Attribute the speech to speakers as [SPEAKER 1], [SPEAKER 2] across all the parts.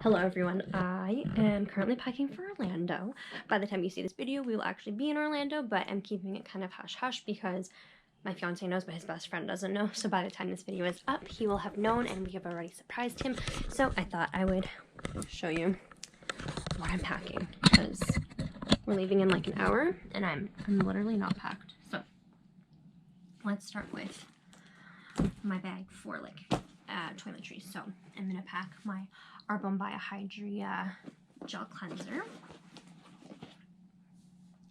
[SPEAKER 1] Hello everyone, I am currently packing for Orlando. By the time you see this video, we will actually be in Orlando, but I'm keeping it kind of hush-hush because my fiance knows, but his best friend doesn't know. So by the time this video is up, he will have known and we have already surprised him. So I thought I would show you what I'm packing because we're leaving in like an hour and I'm literally not packed. So let's start with my bag for like toiletries. So I'm gonna pack my Arbonne Bio-Hydria gel cleanser,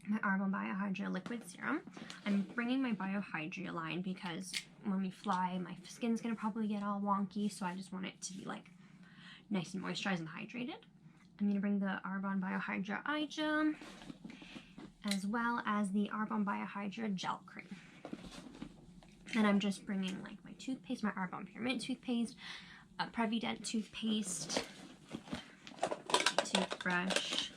[SPEAKER 1] my Arbonne Bio-Hydria liquid serum. I'm bringing my Bio-Hydria line because when we fly, my skin's gonna probably get all wonky, so I just want it to be like nice and moisturized and hydrated. I'm gonna bring the Arbonne Bio-Hydria eye gel, as well as the Arbonne Bio-Hydria gel cream. And I'm just bringing like my toothpaste, my Arbonne Mint toothpaste, Prevident toothpaste, toothbrush,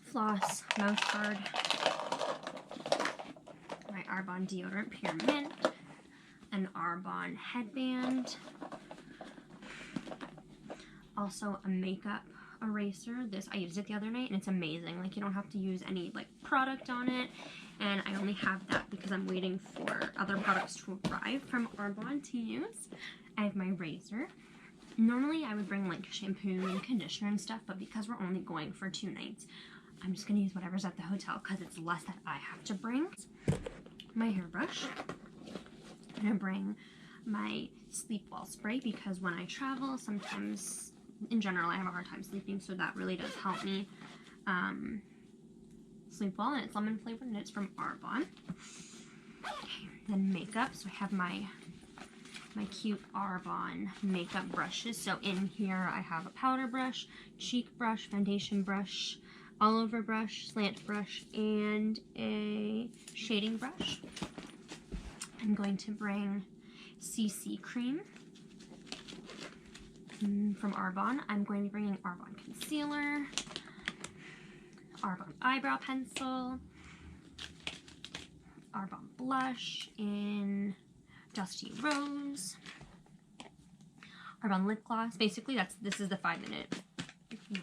[SPEAKER 1] floss, mouth guard, my Arbonne deodorant pure mint, an Arbonne headband, also a makeup eraser. This I used it the other night and it's amazing. Like, you don't have to use any like product on it, and I only have that because I'm waiting for other products to arrive from Arbonne to use. I have my razor. Normally I would bring like shampoo and conditioner and stuff, but because we're only going for 2 nights, I'm just gonna use whatever's at the hotel because it's less that I have to bring. My hairbrush. I'm gonna bring my Sleep Well Spray because when I travel, sometimes in general I have a hard time sleeping, so that really does help me sleep well, and it's lemon flavored and it's from Arbonne. Okay, then makeup. So I have my cute Arbonne makeup brushes. So in here I have a powder brush, cheek brush, foundation brush, all over brush, slant brush, and a shading brush. I'm going to bring CC cream from Arbonne. I'm going to be bringing Arbonne concealer, Arbonne eyebrow pencil, Arbonne blush in Dusty Rose, Arbonne lip gloss. Basically, this is the 5-minute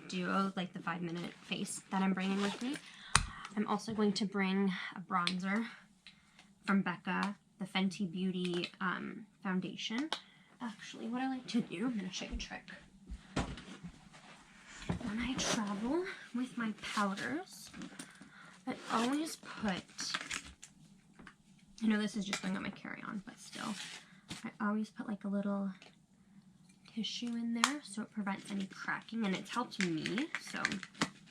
[SPEAKER 1] duo, like the 5-minute face that I'm bringing with me. I'm also going to bring a bronzer from Becca, the Fenty Beauty foundation. Actually, what I like to do, I'm going to show you a trick. When I travel with my powders, I always put, I know this is just going on my carry-on, but still, I always put like a little tissue in there so it prevents any cracking, and it's helped me, so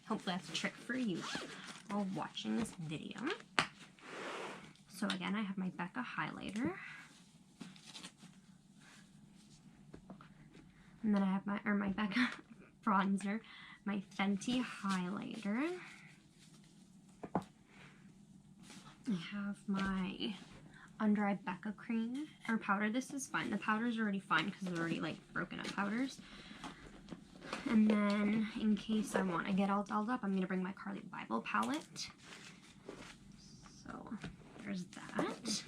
[SPEAKER 1] hopefully that's a trick for you while watching this video. So again, I have my Becca highlighter, and then I have my Becca bronzer, my Fenty highlighter, I have my Under Eye Becca cream or powder. This is fine. The powders are already fine because they're already like broken up powders. And then in case I want to get all dolled up, I'm going to bring my Carly Bible palette. So there's that.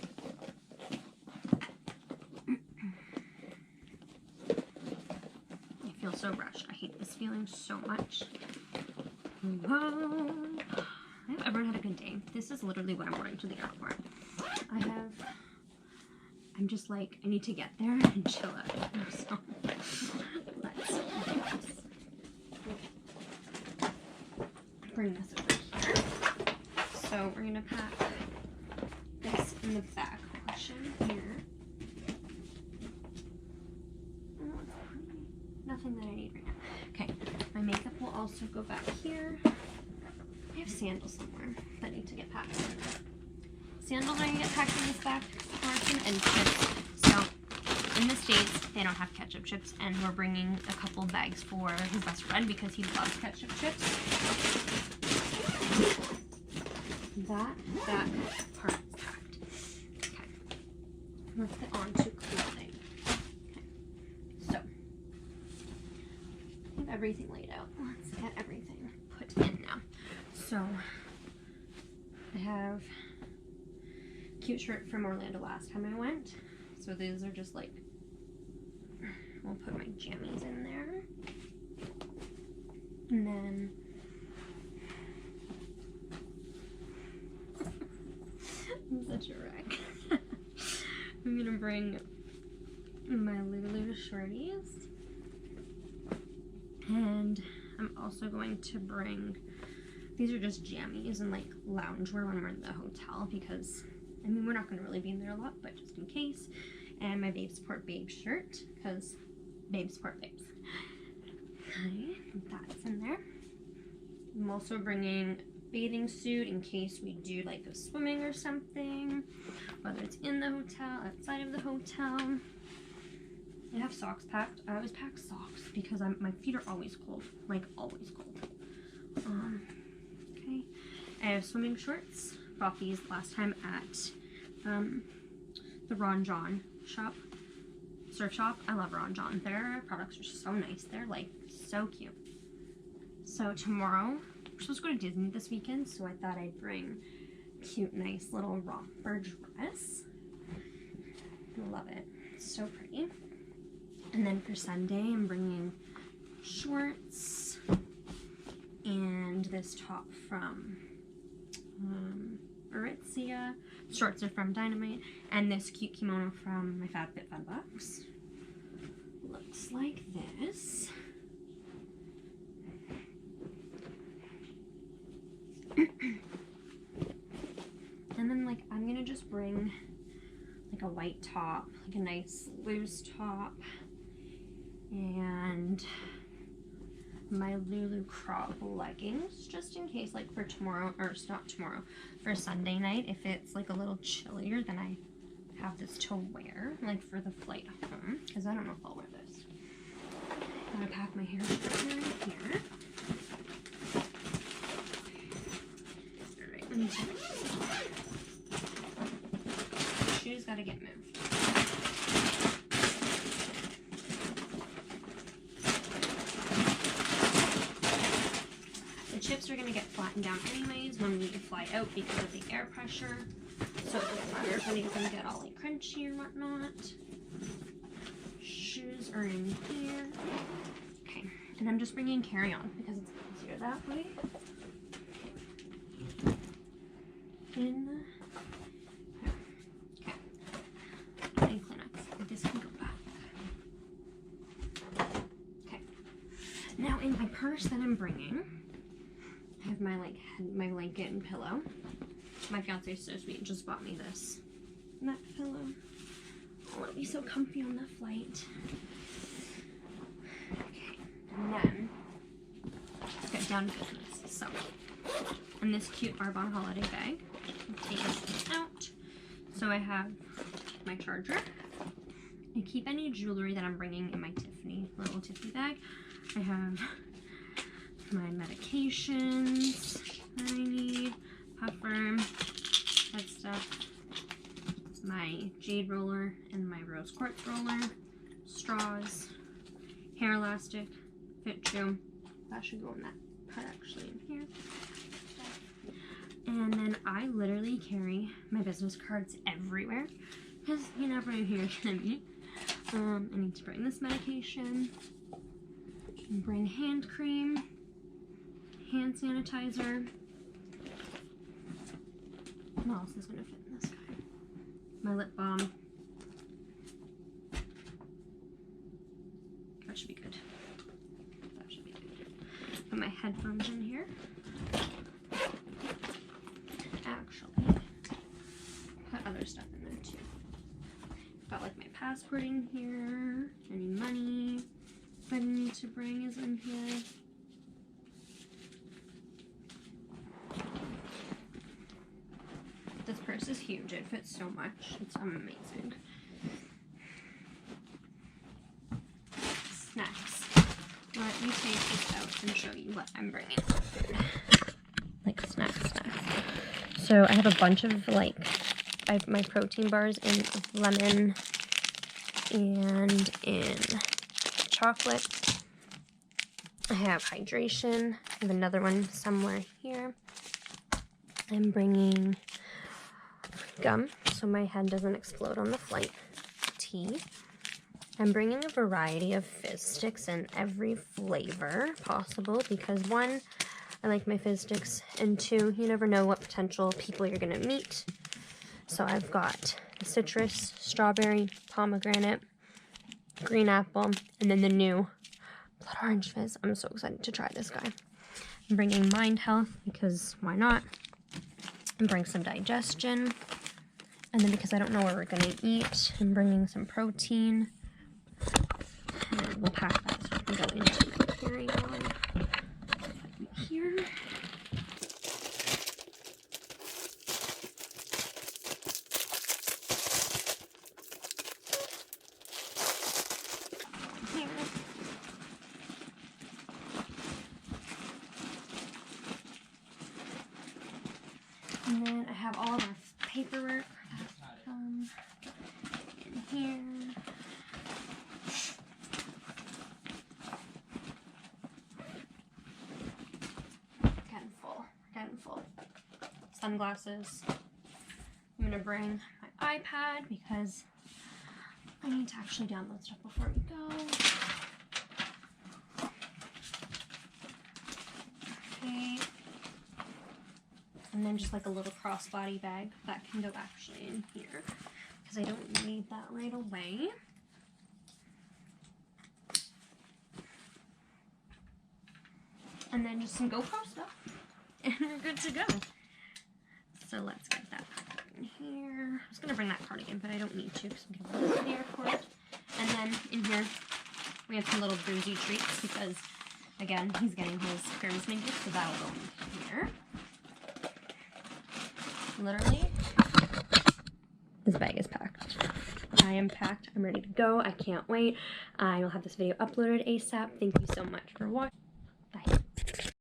[SPEAKER 1] I feel so rushed. I hate this feeling so much. Whoa. I hope everyone had a good day. This is literally what I'm wearing to the airport. I'm just like, I need to get there and chill out. So let's do this. Bring this over here. So we're gonna pack this in the back portion here. Oh, nothing that I need right now. Okay, my makeup will also go back here. I have sandals somewhere that need to get packed. Sandals are going to get packed in this back portion, and chips. So in the States, they don't have ketchup chips, and we're bringing a couple bags for his best friend because he loves ketchup chips. That back part is packed. Okay. Let's get on to clothing. Okay. So I have everything laid out. Let's get everything put in now. So I have cute shirt from Orlando last time I went. So these are just like, we'll put my jammies in there. And then I'm such a wreck. I'm gonna bring my Lulu shorties. And I'm also going to bring, these are just jammies and like loungewear when we're in the hotel, because I mean we're not going to really be in there a lot, but just in case. And my Babe Support Babe shirt, because Babe Support Babes. Okay, that's in there. I'm also bringing bathing suit in case we do like go swimming or something, whether it's in the hotel, outside of the hotel. I have socks packed. I always pack socks because my feet are always cold, like always cold. Okay, I have swimming shorts. Bought these last time at the Ron John shop, surf shop. I love Ron John. Their products are so nice. They're like so cute. So tomorrow we're supposed to go to Disney this weekend, so I thought I'd bring a cute, nice little romper dress. I love it. It's so pretty. And then for Sunday, I'm bringing shorts and this top from Aritzia. Shorts are from Dynamite, and this cute kimono from my FabFitFunBox. Looks like this. And then like I'm gonna just bring like a white top, like a nice loose top, and my Lulu crop leggings, just in case, like for tomorrow, or not tomorrow, for Sunday night, if it's like a little chillier, then I have this to wear, like for the flight home, because I don't know if I'll wear this. I'm gonna pack my hair straightener in here. Alright, let me check. Shoes gotta get moved. Chips are going to get flattened down anyways when we fly out because of the air pressure. So it doesn't matter if any of them get all like crunchy or whatnot. Shoes are in here. Okay, and I'm just bringing carry-on because it's easier that way. Okay. And Kleenex. This can go back. Okay. Now in my purse that I'm bringing, I have my my blanket and pillow. My fiance is so sweet, just bought me this neck pillow. Oh, it'll be so comfy on the flight. Okay, and then let's get down to business. So, in this cute Arbonne holiday bag, I'll take this out. So I have my charger. I keep any jewelry that I'm bringing in my little Tiffany bag. I have my medications that I need, puffer, that stuff, my jade roller and my rose quartz roller, straws, hair elastic, fit chew. That should go in that part actually in here. And then I literally carry my business cards everywhere because you never know who you're gonna meet. I need to bring this medication, bring hand cream, hand sanitizer. What else is going to fit in this guy? My lip balm. That should be good. That should be good. Put my headphones in here. Actually, put other stuff in there too. Got like my passport in here. Any money that I need to bring is in here. This purse is huge. It fits so much. It's amazing. Snacks. Let me take this out and show you what I'm bringing. Like snacks. So I have a bunch of I have my protein bars in lemon and in chocolate. I have hydration. I have another one somewhere here. I'm bringing gum so my head doesn't explode on the flight. Tea. I'm bringing a variety of fizz sticks in every flavor possible because one, I like my fizz sticks, and two, you never know what potential people you're gonna meet. So I've got citrus, strawberry, pomegranate, green apple, and then the new blood orange fizz. I'm so excited to try this guy. I'm bringing mind health because why not? And bring some digestion. And then because I don't know where we're gonna eat, I'm bringing some protein. And then we'll pack that so I can go into my carry-on. Here. And then I have all of our paperwork in here. Getting full. Sunglasses. I'm gonna bring my iPad because I need to actually download stuff before we go. Okay. And then just like a little crossbody bag that can go actually in here because I don't need that right away. And then just some GoPro stuff and we're good to go. So let's get that back in here. I was gonna bring that cardigan, but I don't need to because I'm gonna go to the airport. And then in here we have some little boozy treats because again, he's getting his Christmas gift, so that'll go in here. Literally, this bag is packed. I am packed. I'm ready to go. I can't wait. I will have this video uploaded ASAP. Thank you so much for watching.